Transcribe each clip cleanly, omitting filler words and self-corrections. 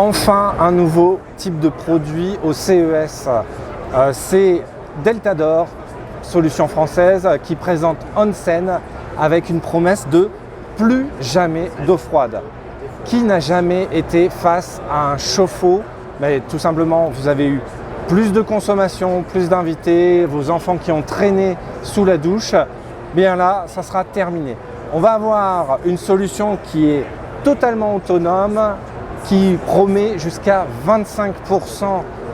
Enfin, un nouveau type de produit au CES. C'est Deltador, solution française, qui présente Onsen avec une promesse de plus jamais d'eau froide. Qui n'a jamais été face à un chauffe-eau? Mais tout simplement, vous avez eu plus de consommation, plus d'invités, vos enfants qui ont traîné sous la douche. Bien là, ça sera terminé. On va avoir une solution qui est totalement autonome, qui promet jusqu'à 25%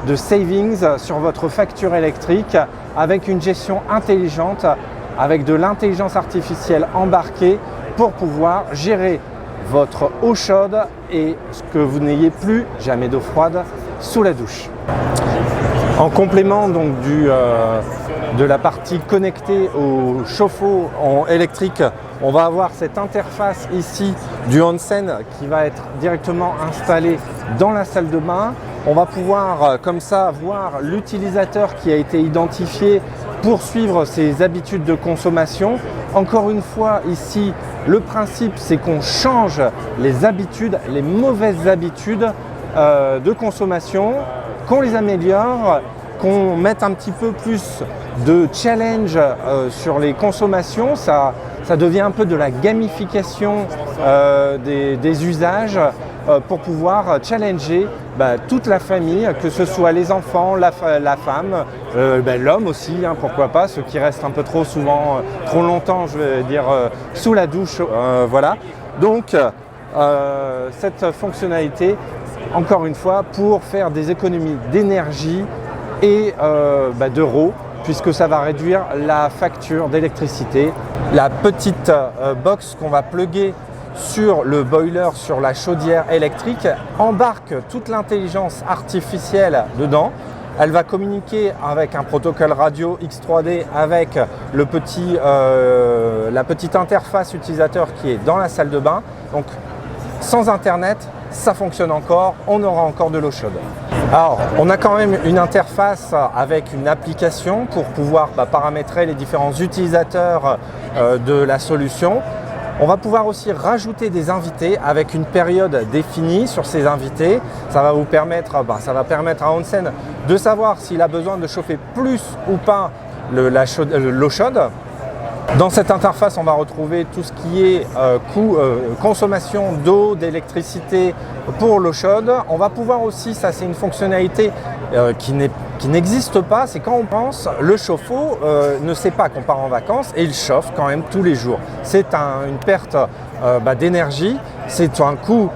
de savings sur votre facture électrique avec une gestion intelligente, avec de l'intelligence artificielle embarquée pour pouvoir gérer votre eau chaude et que vous n'ayez plus jamais d'eau froide sous la douche. En complément donc de la partie connectée au chauffe-eau électrique, on va avoir cette interface ici du Onsen qui va être directement installée dans la salle de bain. On va pouvoir comme ça voir l'utilisateur qui a été identifié pour suivre ses habitudes de consommation. Encore une fois ici, le principe c'est qu'on change les habitudes, les mauvaises habitudes de consommation, qu'on les améliore, qu'on mette un petit peu plus de challenge sur les consommations. Ça devient un peu de la gamification des usages pour pouvoir challenger toute la famille, que ce soit les enfants, la femme, l'homme aussi, pourquoi pas, ceux qui restent un peu trop souvent, trop longtemps, je vais dire, sous la douche. Voilà. Donc, cette fonctionnalité, encore une fois, pour faire des économies d'énergie et d'euros, puisque ça va réduire la facture d'électricité. La petite box qu'on va plugger sur le boiler, sur la chaudière électrique, embarque toute l'intelligence artificielle dedans. Elle va communiquer avec un protocole radio X3D avec la petite interface utilisateur qui est dans la salle de bain. Donc sans internet, ça fonctionne encore, on aura encore de l'eau chaude. Alors, on a quand même une interface avec une application pour pouvoir paramétrer les différents utilisateurs de la solution. On va pouvoir aussi rajouter des invités avec une période définie sur ces invités. Ça va vous permettre, ça va permettre à Onsen de savoir s'il a besoin de chauffer plus ou pas l'eau chaude. Dans cette interface, on va retrouver tout ce qui est consommation d'eau, d'électricité pour l'eau chaude. On va pouvoir aussi, ça c'est une fonctionnalité qui n'existe pas, c'est quand on pense, le chauffe-eau ne sait pas qu'on part en vacances et il chauffe quand même tous les jours. C'est une perte d'énergie, c'est un coût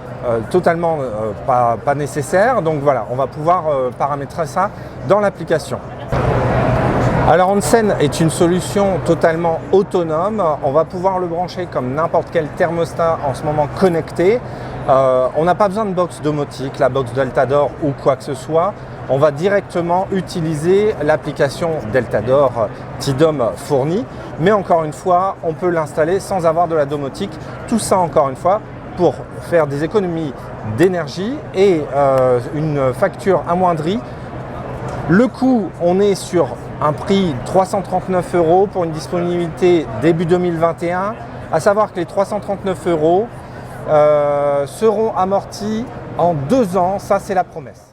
totalement pas nécessaire. Donc voilà, on va pouvoir paramétrer ça dans l'application. Alors Onsen est une solution totalement autonome, on va pouvoir le brancher comme n'importe quel thermostat en ce moment connecté. On n'a pas besoin de box domotique, la box Deltador ou quoi que ce soit. On va directement utiliser l'application Deltador Tidom fournie, mais encore une fois, on peut l'installer sans avoir de la domotique. Tout ça encore une fois pour faire des économies d'énergie et une facture amoindrie. Le coût, on est sur un prix 339 € pour une disponibilité début 2021. À savoir que les 339 € seront amortis en 2 ans, ça c'est la promesse.